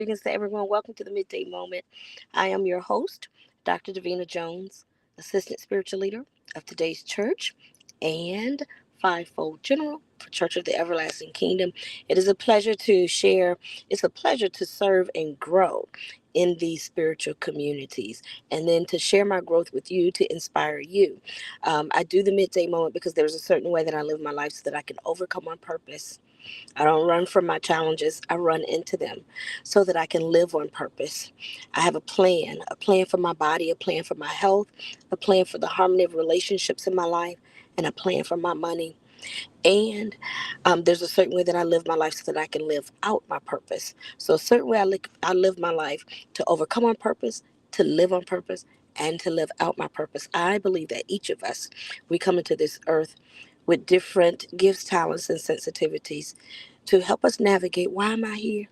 Greetings to everyone. Welcome to the Midday Moment. I am your host, Dr. Davina Jones, Assistant Spiritual Leader of today's church and Fivefold General for Church of the Everlasting Kingdom. It is a pleasure to share, it's a pleasure to serve and grow in these spiritual communities and then to share my growth with you to inspire you. I do the Midday Moment because there's a certain way that I live my life so that I can overcome on purpose. I don't run from my challenges. I run into them so that I can live on purpose. I have a plan for my body, a plan for my health, a plan for the harmony of relationships in my life, and a plan for my money. And there's a certain way that I live my life so that I can live out my purpose. So a certain way I live my life to overcome on purpose, to live on purpose, and to live out my purpose. I believe that each of us, we come into this earth with different gifts, talents, and sensitivities to help us navigate. Why am I here?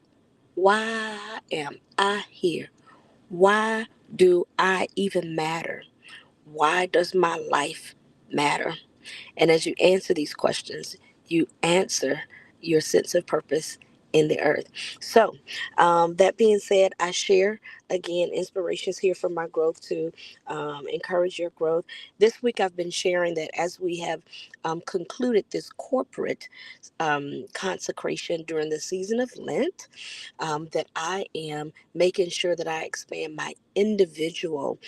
Why am I here? Why do I even matter? Why does my life matter? And as you answer these questions, you answer your sense of purpose in the earth. So, that being said, I share again inspirations here for my growth to encourage your growth. This week, I've been sharing that as we have concluded this corporate consecration during the season of Lent, that I am making sure that I expand my individual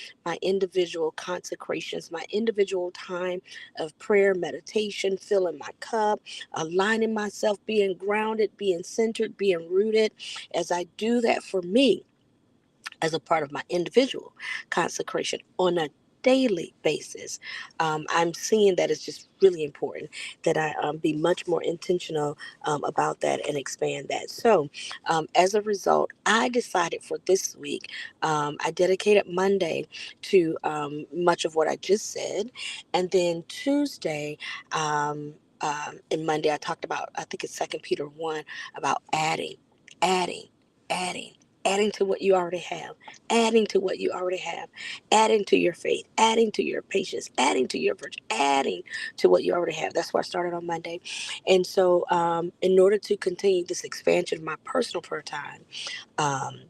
consecrations, my individual time of prayer, meditation, filling my cup, aligning myself, being grounded, being centered, being rooted. As I do that for me, as a part of my individual consecration on a daily basis, I'm seeing that it's just really important that I be much more intentional about that and expand that. So, as a result, I decided for this week, I dedicated Monday to much of what I just said. And then Tuesday, and Monday, I talked about, I think it's Second Peter 1, about adding, adding adding to what you already have, adding to what you already have, adding to your faith, adding to your patience, adding to your virtue, adding to what you already have. That's why I started on Monday. And so, in order to continue this expansion of my personal prayer time, um,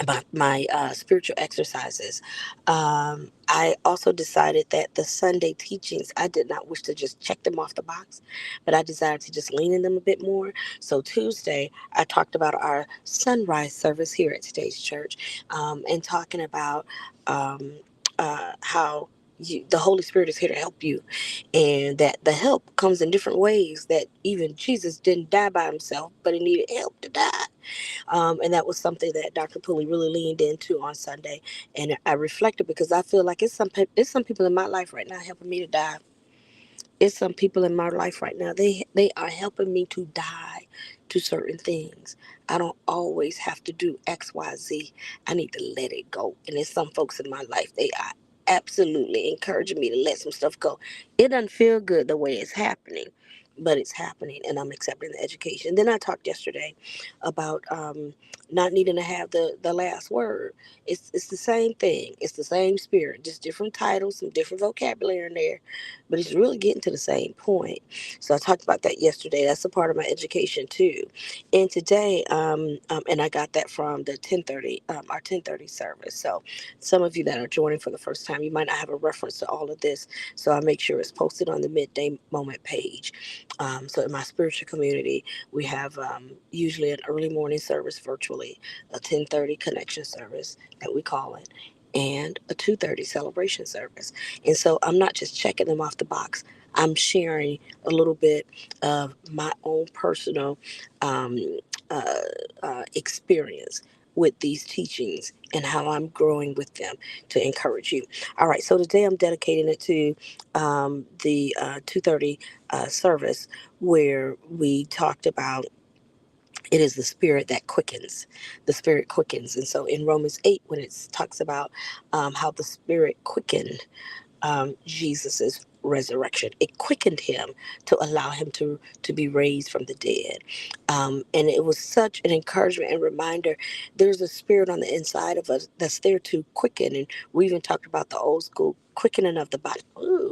about my spiritual exercises. I also decided that the Sunday teachings, I did not wish to just check them off the box, but I decided to just lean in them a bit more. So Tuesday, I talked about our sunrise service here at today's church, and talking about how the Holy Spirit is here to help you, and that the help comes in different ways. That even Jesus didn't die by himself, but he needed help to die. And that was something that Dr. Pulley really leaned into on Sunday. And I reflected because I feel like it's some people in my life right now helping me to die. It's some people in my life right now. They are helping me to die to certain things. I don't always have to do X, Y, Z. I need to let it go. And there's some folks in my life, they are absolutely encouraging me to let some stuff go. It doesn't feel good the way it's happening, but it's happening, and I'm accepting the education. Then I talked yesterday about not needing to have the last word. It's the same thing. It's the same spirit, just different titles, some different vocabulary in there, but it's really getting to the same point. So I talked about that yesterday. That's a part of my education too. And today, and I got that from the 10:30, our 10:30 service. So some of you that are joining for the first time, you might not have a reference to all of this. So I make sure it's posted on the Midday Moment page. So in my spiritual community, we have usually an early morning service virtually, a 10:30 connection service that we call it, and a 2:30 celebration service. And so I'm not just checking them off the box. I'm sharing a little bit of my own personal um, uh, experience with these teachings and how I'm growing with them to encourage you. All right, so today I'm dedicating it to the 2:30 service where we talked about it is the spirit that quickens. The spirit quickens. And so in Romans 8, when it talks about how the spirit quickened Jesus's resurrection. It quickened him to allow him to be raised from the dead. And it was such an encouragement and reminder. There's a spirit on the inside of us that's there to quicken. And we even talked about the old school quickening of the body.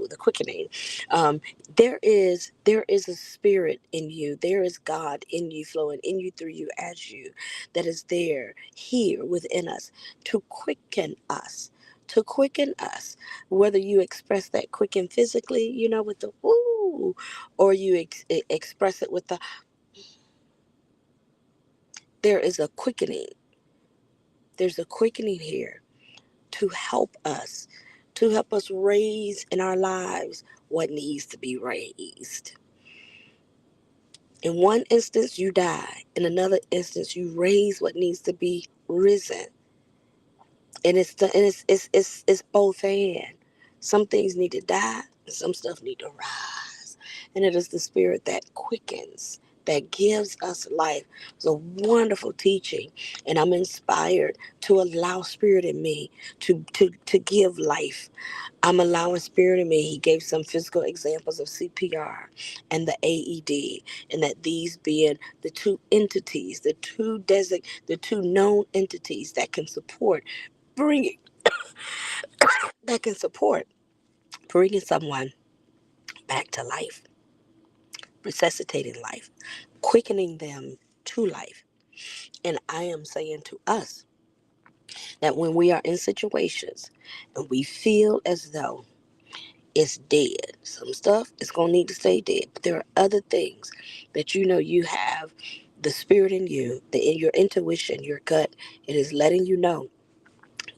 the quickening. Um, there is a spirit in you. There is God in you, flowing in you, through you, as you, that is there, here within us, to quicken us. To quicken us, whether you express that quicken physically, with the ooh, or you express it with the, there is a quickening. There's a quickening here to help us raise in our lives what needs to be raised. In one instance, you die. In another instance, you raise what needs to be risen. And it's both and. Some things need to die, and some stuff need to rise. And it is the Spirit that quickens, that gives us life. It's a wonderful teaching, and I'm inspired to allow Spirit in me to give life. I'm allowing Spirit in me. He gave some physical examples of CPR and the AED, and that these being the two entities, the two known entities that can support bringing that can support bringing someone back to life, resuscitating life, quickening them to life. And I am saying to us that when we are in situations and we feel as though it's dead, some stuff is going to need to stay dead, but there are other things that you have the Spirit in you, in your intuition, your gut, it is letting you know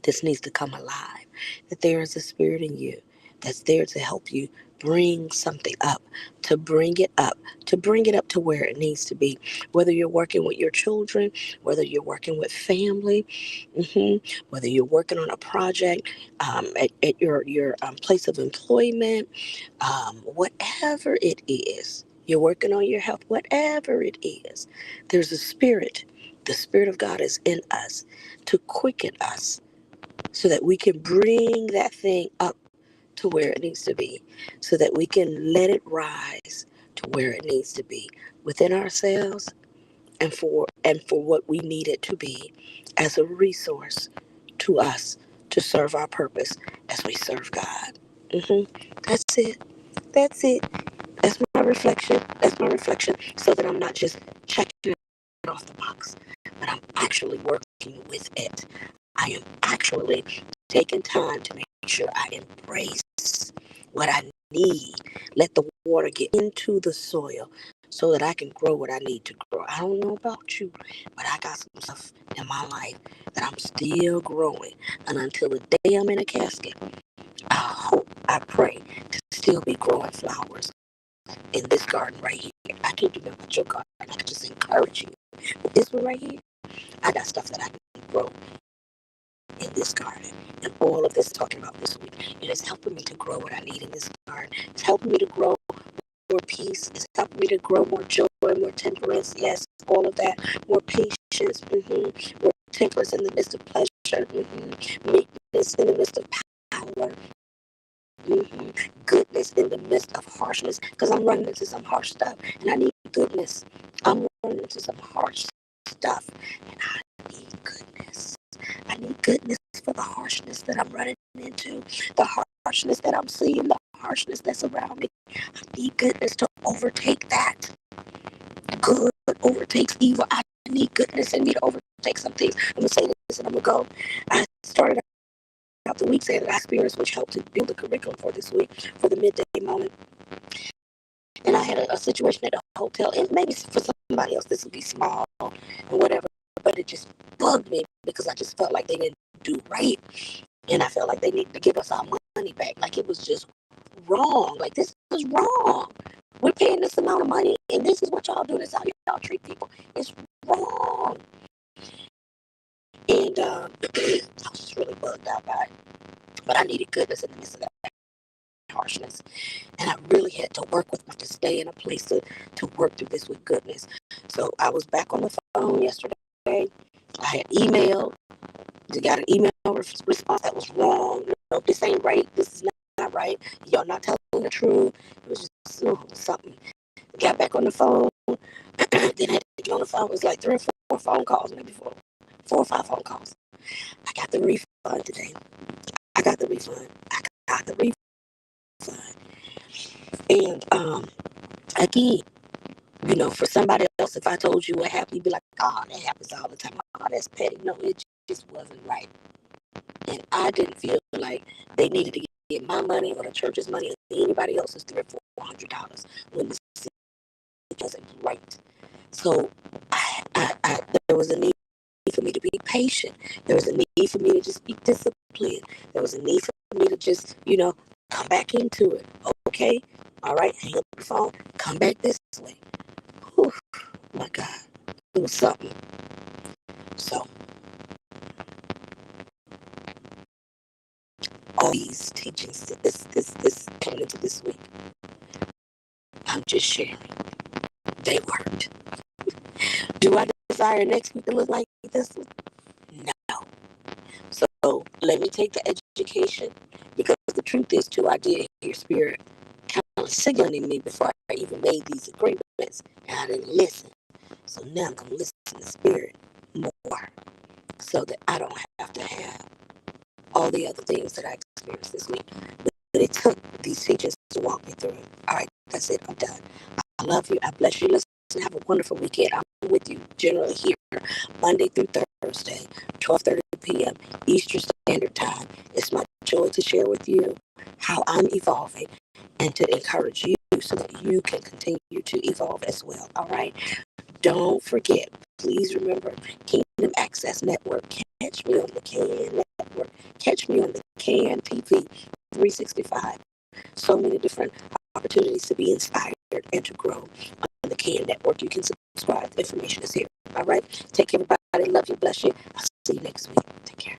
this needs to come alive, that there is a Spirit in you that's there to help you bring something up, to bring it up, to bring it up to where it needs to be. Whether you're working with your children, whether you're working with family, whether you're working on a project, at your place of employment, whatever it is, you're working on your health, whatever it is, there's a Spirit. The Spirit of God is in us to quicken us so that we can bring that thing up to where it needs to be, so that we can let it rise to where it needs to be within ourselves, and for what we need it to be, as a resource to us to serve our purpose as we serve God. That's it. That's it. That's my reflection. That's my reflection. So that I'm not just checking it off the box, but I'm actually working with it. I am actually taking time to make sure I embrace what I need. Let the water get into the soil so that I can grow what I need to grow. I don't know about you, but I got some stuff in my life that I'm still growing. And until the day I'm in a casket, I hope, I pray to still be growing flowers in this garden right here. I can't do nothing about your garden. I can just encourage you. But this one right here, I got stuff that I can grow in this garden. And all of this talking about this week, it is helping me to grow what I need in this garden. It's helping me to grow more peace. It's helping me to grow more joy, more temperance. Yes, all of that. More patience. More temperance in the midst of pleasure. Meekness in the midst of power. Goodness in the midst of harshness, because I'm running into some harsh stuff and I need goodness. I'm running into some harsh stuff and I need goodness. I need goodness for the harshness that I'm running into, the harshness that I'm seeing, the harshness that's around me. I need goodness to overtake that. Good overtakes evil. I need goodness in me to overtake some things. I'm going to say this and I'm going to go. I started out the week saying that I experienced, which helped to build a curriculum for this week for the Midday Moment. And I had a situation at a hotel, and maybe for somebody else this would be small and whatever, but it just bugged me because I just felt like they didn't do right, and I felt like they needed to give us our money back. Like it was just wrong. Like this is wrong. We're paying this amount of money, and this is what y'all do. This is how y'all treat people. It's wrong. And I was just really bugged out by it. But I needed goodness in the midst of that harshness. And I really had to work with to stay in a place to work through this with goodness. So I was back on the phone yesterday. I had emailed. Got an email response that was wrong. This ain't right. This is not right. Y'all not telling the truth. It was just something. Got back on the phone. Then I had to get on the phone. It was like 3 or 4 phone calls, maybe 4 or 5 phone calls. I got the refund today. I got the refund. And again, for somebody else, if I told you what happened, you'd be like, oh, that happens all the time. Oh, that's petty. No, it just wasn't right. And I didn't feel like they needed to get my money or the church's money or anybody else's $300 or $400 when this wasn't right. So there was a need for me to be patient. There was a need for me to just be disciplined. There was a need for me to just, come back into it. Okay, all right, hang up the phone, come back this way. Whew, my God, it was something. So all these teachings, this coming into this week, I'm just sharing. They worked. Do I desire next week to look like this one? No. So let me take the education, because the truth is too, I did hear Spirit kind of signaling me before I even made these agreements, and I didn't listen. So now I'm going to listen to the Spirit more, so that I don't have to have all the other things that I experienced this week. But it took these teachers to walk me through it. All right, that's it. I'm done. I love you. I bless you. Listen, have a wonderful weekend. I'm with you generally here Monday through Thursday, 12:30 p.m. Eastern Standard Time. It's my joy to share with you how I'm evolving and to encourage you so that you can continue to evolve as well. All right. Don't forget, please remember Kingdom Access Network. Catch me on the KAN Network. Catch me on the KANTV 365. So many different opportunities to be inspired and to grow on the KAN Network. You can subscribe. The information is here. All right. Take care, everybody. Love you. Bless you. I'll see you next week. Take care.